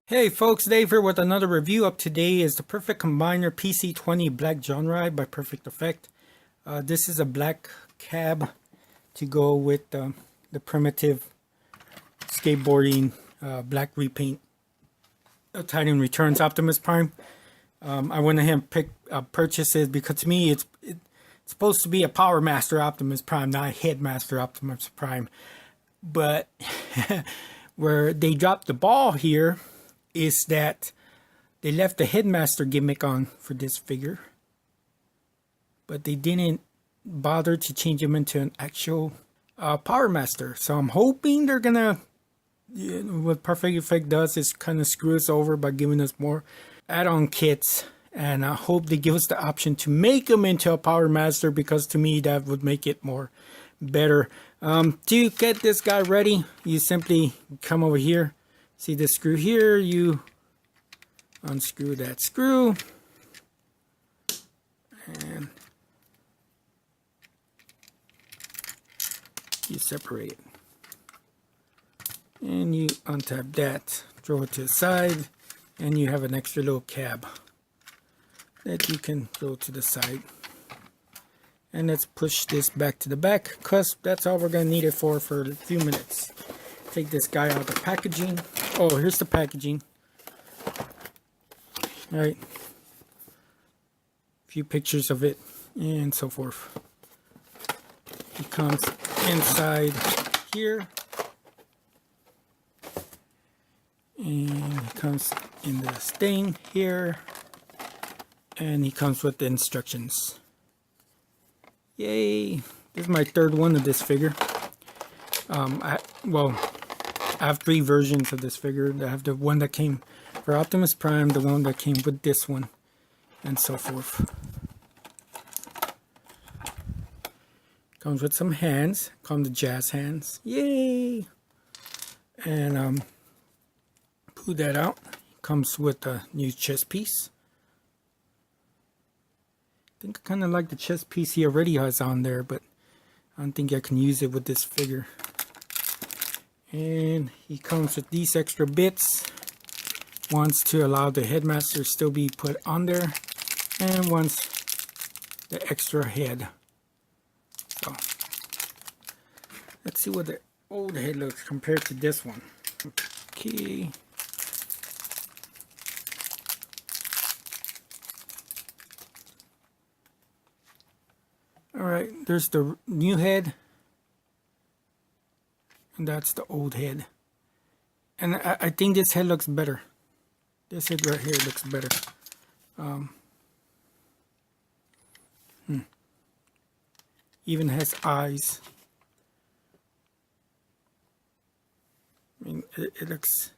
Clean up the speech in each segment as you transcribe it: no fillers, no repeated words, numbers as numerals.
Hey folks, Dave here with another review. Up today is the Perfect Combiner PC-20 Black JINRAI by Perfect Effect. This is a black cab to go with the primitive skateboarding black repaint Titan Returns Optimus Prime. I went ahead and purchased it because to me it's supposed to be a Power Master Optimus Prime, not a Headmaster Optimus Prime. But where they dropped the ball here is that they left the Headmaster gimmick on for this figure, but they didn't bother to change him into an actual Power Master. So I'm hoping they're gonna, what Perfect Effect does is kind of screw us over by giving us more add-on kits, and I hope they give us the option to make him into a Power Master, because to me that would make it more better. To get this guy ready, you simply come over here. See this screw here, you unscrew that screw and you separate it, and you untap that, throw it to the side, and you have an extra little cab that you can throw to the side. And let's push this back to the back, because that's all we're going to need it for a few minutes. Take this guy out of the packaging. Oh, here's the packaging. All right. A few pictures of it and so forth. It comes inside here. And it comes in this thing here. And he comes with the instructions. Yay! This is my third one of this figure. I have three versions of this figure. I have the one that came for Optimus Prime, the one that came with this one, and so forth. Comes with some hands. Come the jazz hands. Yay! And pull that out. Comes with a new chest piece. I think I kind of like the chest piece he already has on there, but I don't think I can use it with this figure. And he comes with these extra bits. One's to allow the Headmaster still be put on there, and one's the extra head. So let's see what the old head looks compared to this one. Okay. Alright, there's the new head. And that's the old head. And I think this head looks better. This head right here looks better. Even has eyes. I mean, it looks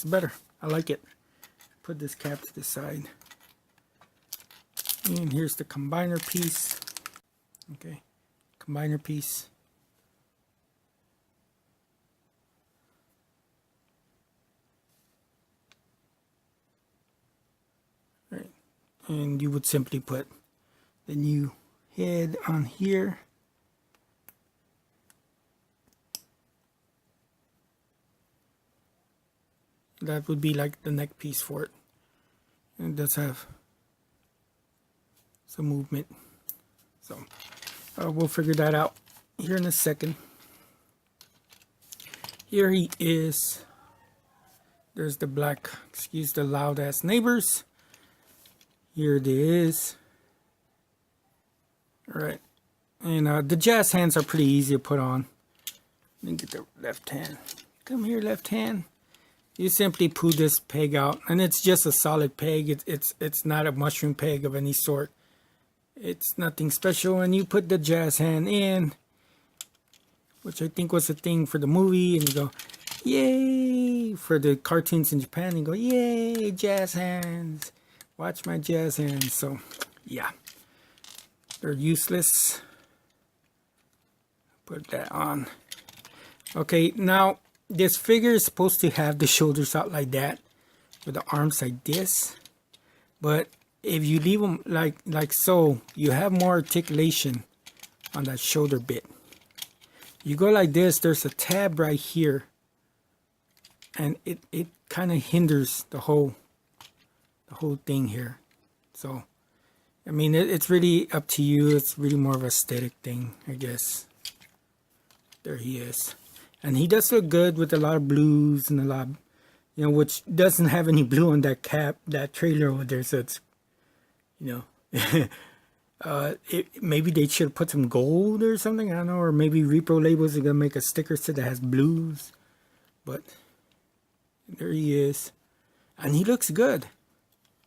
better. I like it. Put this cap to the side. And here's the combiner piece. Okay. Combiner piece. Right. And you would simply put the new head on here. That would be like the neck piece for it. And it does have some movement. So we'll figure that out here in a second. Here he is. There's the black, excuse the loud ass neighbors. Here it is. Alright. And the jazz hands are pretty easy to put on. Let me get the left hand. Come here, left hand. You simply pull this peg out, and it's just a solid peg. It's not a mushroom peg of any sort. It's nothing special, and you put the jazz hand in, which I think was a thing for the movie, and you go, yay! For the cartoons in Japan, you go, yay, jazz hands! Watch my jazz hands. So, yeah. They're useless. Put that on. Okay, now, this figure is supposed to have the shoulders out like that, with the arms like this, but if you leave them like so, you have more articulation on that shoulder bit. You go like this, there's a tab right here and it kind of hinders the whole thing here. So I mean, it's really up to you. It's really more of a aesthetic thing, I guess. There he is. And he does look good with a lot of blues and a lot of, you know, which doesn't have any blue on that cap, that trailer over there. So it's, you know, maybe they should put some gold or something. I don't know. Or maybe Repro Labels are going to make a sticker set that has blues. But there he is. And he looks good. I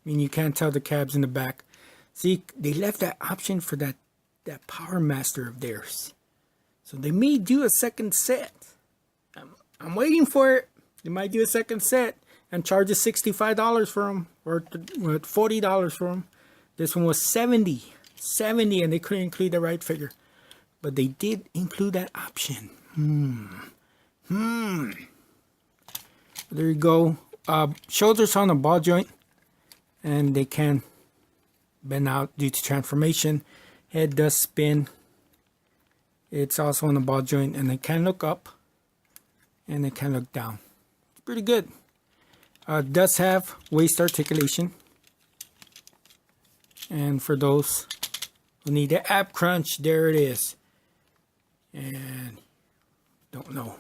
mean, you can't tell the cab's in the back. See, they left that option for that Power Master of theirs. So they may do a second set. I'm waiting for it. They might do a second set and charge us $65 for them. Or $40 for them. This one was $70. $70, and they couldn't include the right figure. But they did include that option. There you go. Shoulders on a ball joint. And they can bend out due to transformation. Head does spin. It's also on the ball joint, and it can look up and it can look down. It's pretty good. Does have waist articulation, and for those who need the ab crunch, there it is. And don't know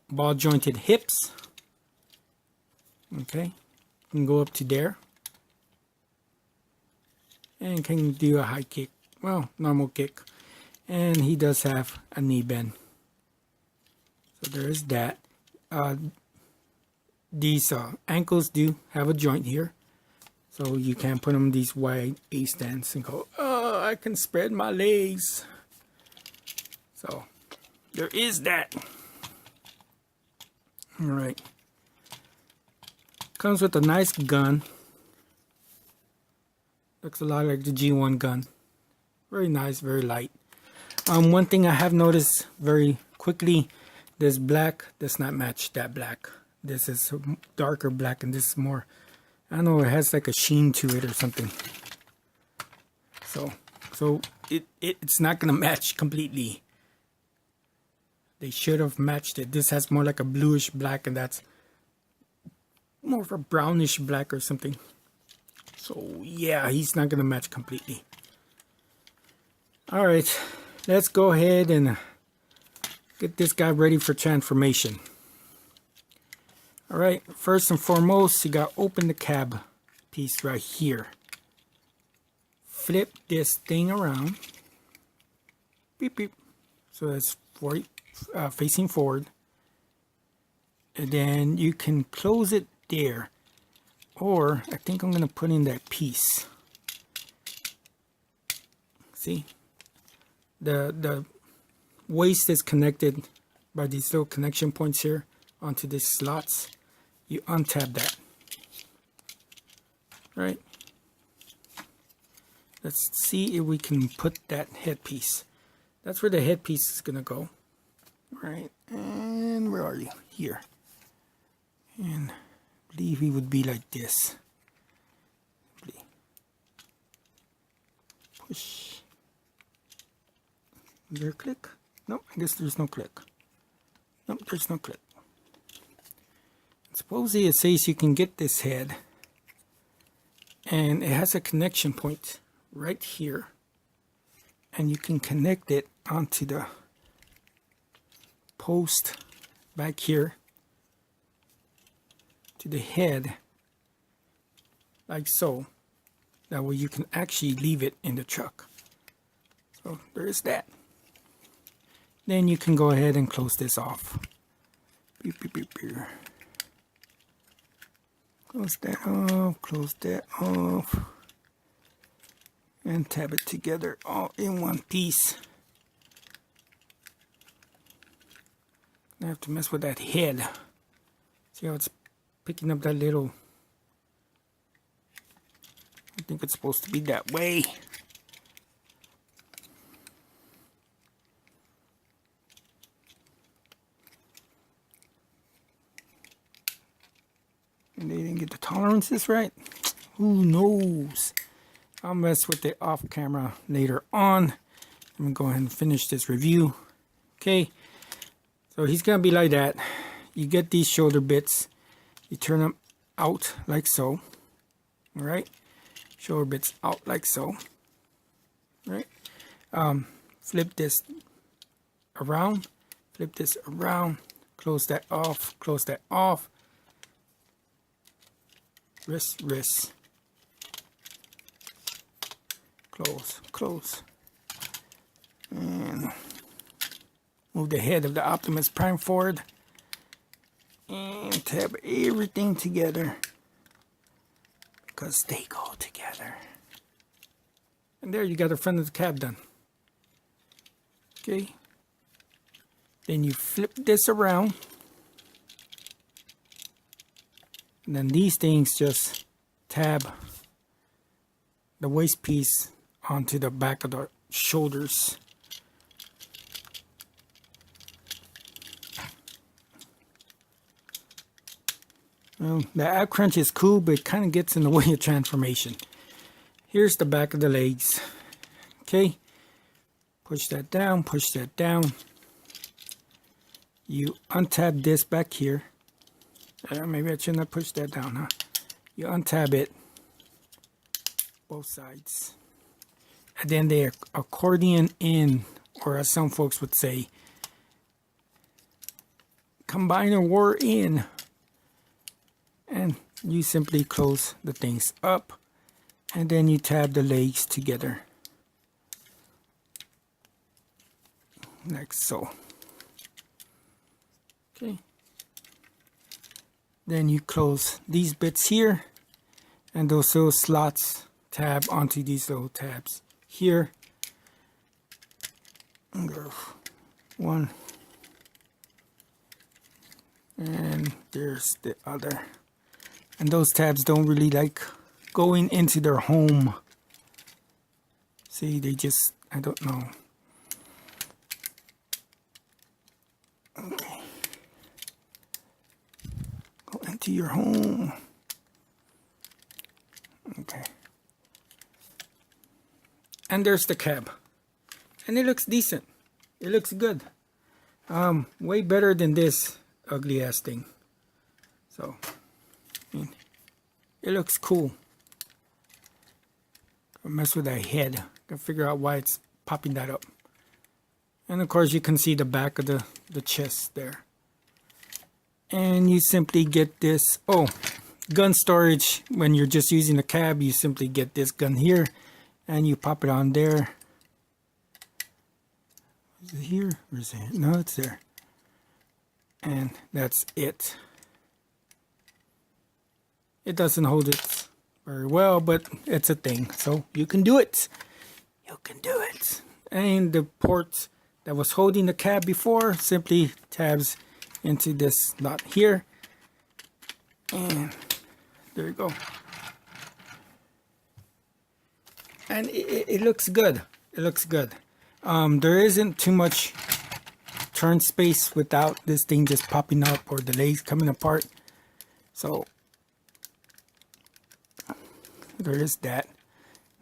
ball jointed hips. Okay, can go up to there and can do a high kick, well, normal kick. And he does have a knee bend, so there is that. These ankles do have a joint here, so you can put them these wide A stands and go, oh, I can spread my legs. So there is that. All right. Comes with a nice gun. Looks a lot like the G1 gun. Very nice, very light. One thing I have noticed very quickly, this black does not match that black. This is darker black, and this is more, I don't know, it has like a sheen to it or something. So it's not gonna match completely. They should have matched it. This has more like a bluish black, and that's more of a brownish black or something. So yeah, he's not gonna match completely. All right, let's go ahead and get this guy ready for transformation. All right, first and foremost, you got open the cab piece right here. Flip this thing around. Beep beep. So that's facing forward, and then you can close it there, or I think I'm gonna put in that piece. See, the waist is connected by these little connection points here onto these slots. You untap that. All right, let's see if we can put that headpiece. That's where the headpiece is gonna go. All right, and where are you? Here. And I believe he would be like this. Push. Is there a click? Nope, I guess there's no click. Nope, there's no click. Supposedly it says you can get this head, and it has a connection point right here, and you can connect it onto the post back here to the head, like so. That way you can actually leave it in the truck. So there is that. Then you can go ahead and close this off. Beep, beep, beep, beep. Close that off, close that off, and tab it together all in one piece. I have to mess with that head. See how it's picking up that little, I think it's supposed to be that way. And they didn't get the tolerances right. Who knows? I'll mess with it off camera later on. I'm gonna go ahead and finish this review. Okay. So he's gonna be like that. You get these shoulder bits, you turn them out like so. All right, shoulder bits out like so. Right. Flip this around, flip this around, close that off, close that off. Wrist, wrist. Close, close. And move the head of the Optimus Prime forward. And tab everything together. Because they go together. And there you got the front of the cab done. Okay. Then you flip this around. And then these things just tab the waist piece onto the back of the shoulders. Well, the ab crunch is cool, but it kind of gets in the way of transformation. Here's the back of the legs. Okay, push that down, push that down. You untab this back here. Maybe I shouldn't have pushed that down, huh? You untab it, both sides. And then they accordion in, or as some folks would say, combiner war in. And you simply close the things up, and then you tab the legs together. Like so. Okay. Then you close these bits here, and those little slots tab onto these little tabs here. One. And there's the other. And those tabs don't really like going into their home. See, they just, I don't know. Okay. Go into your home. Okay. And there's the cab. And it looks decent. It looks good. Way better than this ugly ass thing. So, I mean, it looks cool. I'll mess with that head. Gotta figure out why it's popping that up. And of course you can see the back of the chest there. And you simply get this, gun storage. When you're just using the cab, you simply get this gun here and you pop it on there. Is it here or is it? No, it's there. And that's it. It doesn't hold it very well, but it's a thing. So you can do it. You can do it. And the port that was holding the cab before simply tabs into this slot here. And there you go. And it looks good. It looks good. There isn't too much turn space without this thing just popping up or the legs coming apart. So there is that.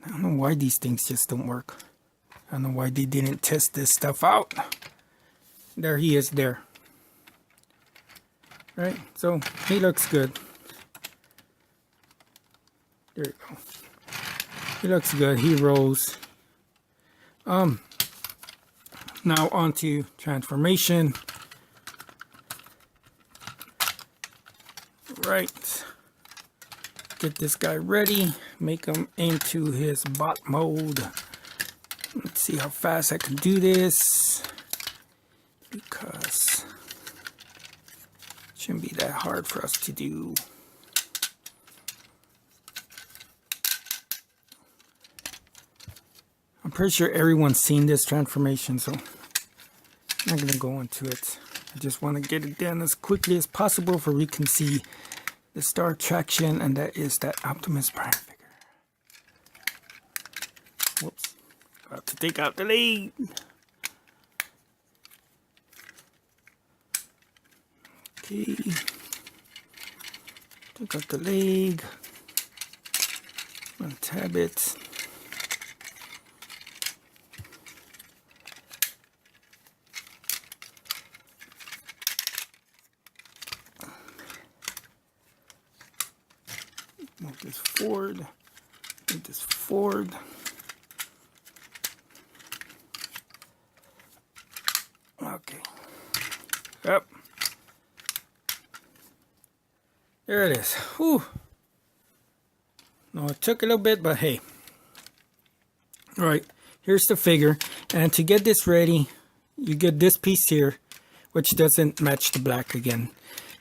I don't know why these things just don't work. I don't know why they didn't test this stuff out. There he is there. Right, so he looks good. There you go. He looks good. He rolls. Now onto transformation. Right. Get this guy ready. Make him into his bot mode. Let's see how fast I can do this. Because it shouldn't be that hard for us to do. I'm pretty sure everyone's seen this transformation, so I'm not going to go into it. I just want to get it done as quickly as possible for we can see the star traction, and that is that Optimus Prime figure. Whoops. About to take out the leg. Okay. Take out the leg. Untab it. this forward. Move this forward. Okay. Yep. There it is. Whew. No, it took a little bit, but hey. All right, here's the figure. And to get this ready, you get this piece here, which doesn't match the black again.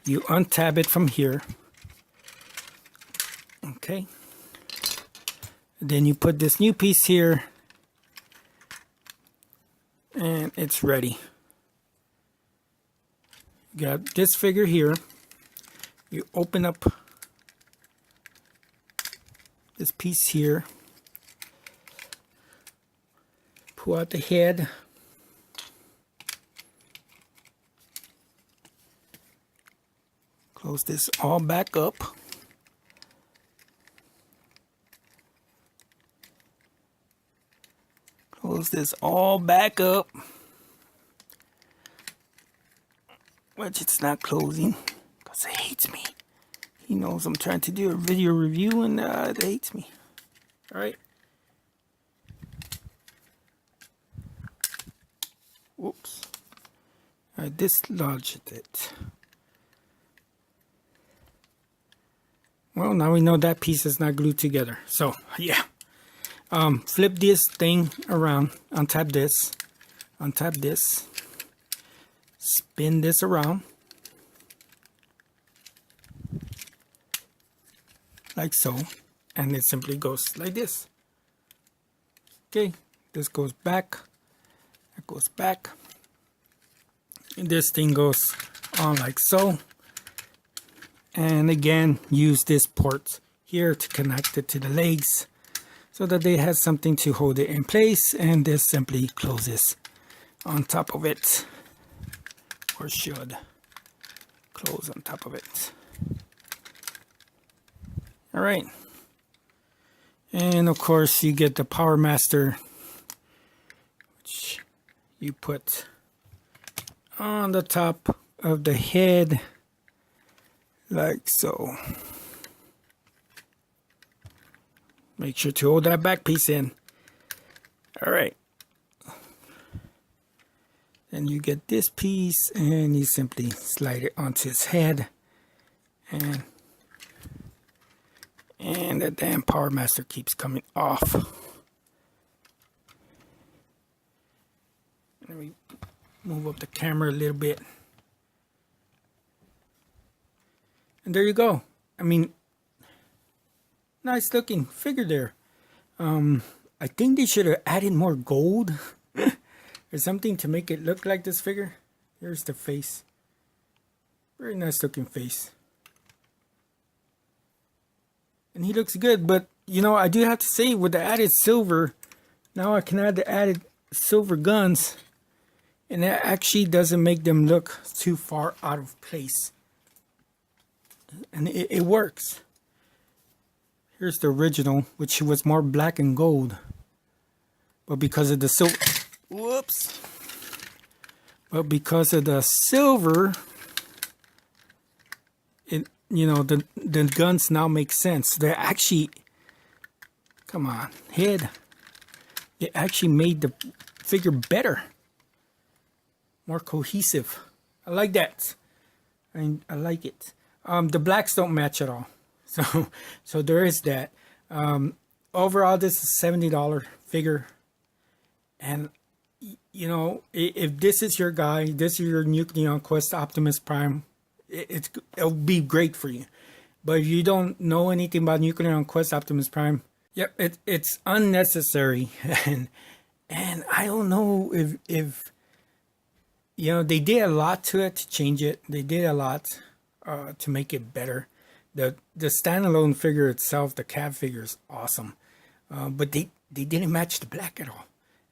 You untab it from here. Okay. Then you put this new piece here. And it's ready. You got this figure here. You open up this piece here. Pull out the head. Close this all back up. Close this all back up. Which it's not closing because it hates me. He knows I'm trying to do a video review and it hates me. Alright. Whoops. I dislodged it. Well, now we know that piece is not glued together. So, yeah. Flip this thing around. Untap this. Untap this. Spin this around. Like so. And it simply goes like this. Okay. This goes back. It goes back. And this thing goes on like so. And again, use this port here to connect it to the legs so that they have something to hold it in place. And this simply closes on top of it, or should close on top of it. All right. And of course, you get the Power Master, which you put on the top of the head like so. Make sure to hold that back piece in. All right. Then you get this piece and you simply slide it onto his head. And the damn Power Master keeps coming off. Let me move up the camera a little bit. And there you go. I mean, nice looking figure there. I think they should have added more gold or something to make it look like this figure. Here's the face. Very nice looking face. And he looks good, but you know, I do have to say, with the added silver, now I can add the added silver guns, and that actually doesn't make them look too far out of place. And it works. Here's the original, which was more black and gold. But because of the silver, whoops. But because of the silver, it, you know, the guns now make sense. They're actually, come on, head. It actually made the figure better, more cohesive. I like that. I like it. The blacks don't match at all. So there is that. Overall, this is a $70 figure. And, you know, if this is your guy, this is your Nucleon Quest Optimus Prime, it'll be great for you. But if you don't know anything about Nucleon Quest Optimus Prime, yep, it's unnecessary. And I don't know if you know, they did a lot to it to change it. They did a lot to make it better. The standalone figure itself, the cab figure, is awesome. But they didn't match the black at all.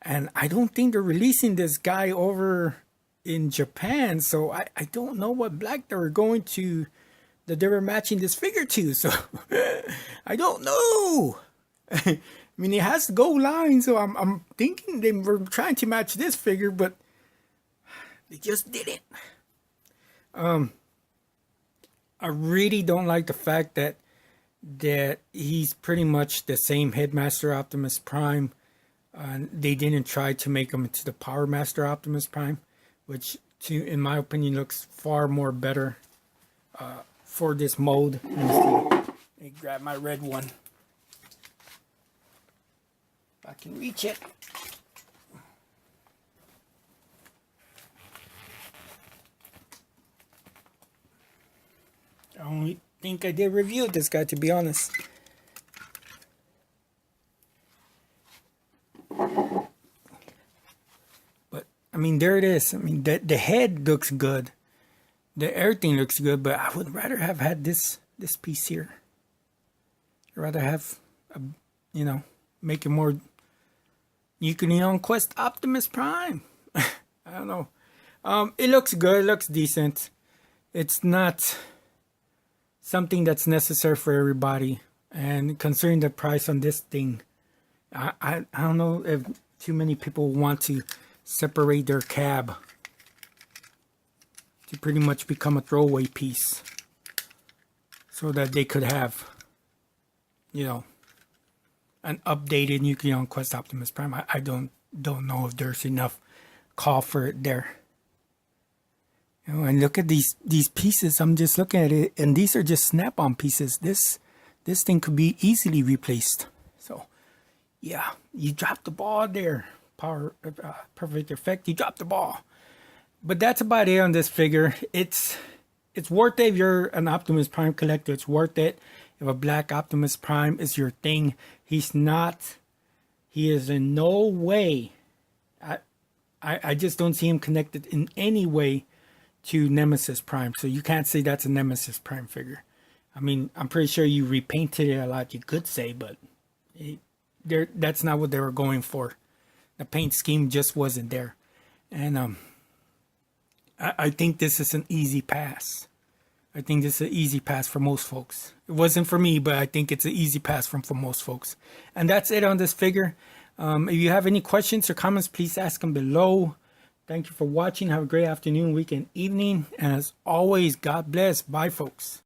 And I don't think they're releasing this guy over in Japan. So I don't know what black they were going to, that they were matching this figure to. So I don't know. I mean, it has the gold line. So I'm thinking they were trying to match this figure, but they just didn't. I really don't like the fact that that he's pretty much the same Headmaster Optimus Prime. They didn't try to make him into the Power Master Optimus Prime, which, in my opinion, looks far more better for this mode. Let me see. Let me grab my red one. If I can reach it. I don't think I did review this guy, to be honest. But I mean, there it is. I mean, the head looks good, everything looks good. But I would rather have had this piece here. I'd rather have, make it more Nucleon Quest Optimus Prime. I don't know. It looks good. It looks decent. It's not something that's necessary for everybody, and considering the price on this thing, I don't know if too many people want to separate their cab to pretty much become a throwaway piece so that they could have, an updated Nucleon Quest Optimus Prime. I don't know if there's enough call for it there. And look at these pieces. I'm just looking at it, and these are just snap-on pieces. This thing could be easily replaced. So, yeah, you dropped the ball there. Power, perfect effect. You dropped the ball. But that's about it on this figure. It's worth it if you're an Optimus Prime collector. It's worth it if a black Optimus Prime is your thing. He's not. He is in no way. I just don't see him connected in any way to Nemesis Prime, so you can't say that's a Nemesis Prime figure. I mean, I'm pretty sure you repainted it a lot, you could say, but that's not what they were going for. The paint scheme just wasn't there. And I think this is an easy pass. I think this is an easy pass for most folks. It wasn't for me, but I think it's an easy pass for most folks. And that's it on this figure. If you have any questions or comments, please ask them below. Thank you for watching. Have a great afternoon, weekend, evening. And as always, God bless. Bye, folks.